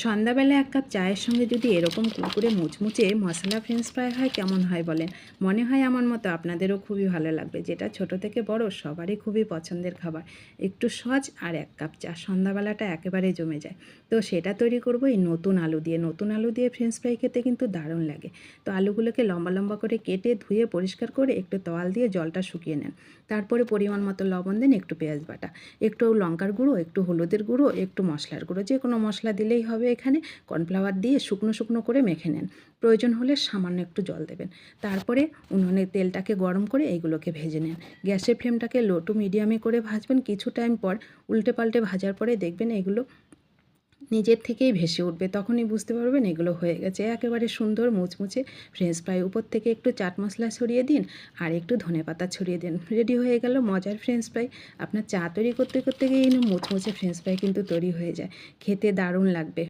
সন্ধ্যাবেলা এক কাপ চায়ের সঙ্গে যদি এরকম কুরকুরে মুচমুচে মশলা ফ্রেঞ্চ ফ্রাই হয় কেমন হয় বলেন। মনে হয় আমার মতো আপনাদেরও খুবই ভালো লাগবে, যেটা ছোট থেকে বড় সবারই খুবই পছন্দের খাবার। একটু সজ আর এক কাপ চা, সন্ধ্যাবেলাটা একেবারে জমে যায়। তো সেটা তৈরি করব এই নতুন আলু দিয়ে। নতুন আলু দিয়ে ফ্রেঞ্চ ফ্রাই খেতে কিন্তু দারুণ লাগে। তো আলুগুলোকে লম্বা লম্বা করে কেটে ধুয়ে পরিষ্কার করে একটু তোয়াল দিয়ে জলটা শুকিয়ে নেন। তারপরে পরিমাণ মতো লবণ দিন, একটু পেঁয়াজ বাটা, একটু লঙ্কার গুঁড়ো, একটু হলুদের গুঁড়ো, একটু মশলার গুঁড়ো, যে কোনো মশলা দিলেই হবে। এখানে কর্নফ্লাওয়ার দিয়ে শুকনো শুকনো করে মেখে নেন। প্রয়োজন হলে সামান্য একটু জল দেবেন। তারপরে উনুনে তেলটাকে গরম করে এইগুলোকে ভেজে নেন। গ্যাসের ফ্লেমটাকে লো টু মিডিয়ামে করে ভাজবেন। কিছু টাইম পর উল্টে পাল্টে ভাজার পরে দেখবেন এগুলো নিজের থেকেই ভেসে উঠবে, তখনই বুঝতে পারবেন এগুলো হয়ে গেছে। একেবারে সুন্দর মুচমুচে ফ্রেঞ্চ ফ্রাই। উপর থেকে একটু চাট মশলা ছড়িয়ে দিন আর একটু ধনেপাতা ছড়িয়ে দিন, রেডি হয়ে গেল মজার ফ্রেঞ্চ ফ্রাই। আপনার চা তৈরি করতে করতে গিয়ে মুচমুচে ফ্রেঞ্চ ফ্রাই কিন্তু তৈরি হয়ে যায়। খেতে দারুণ লাগবে।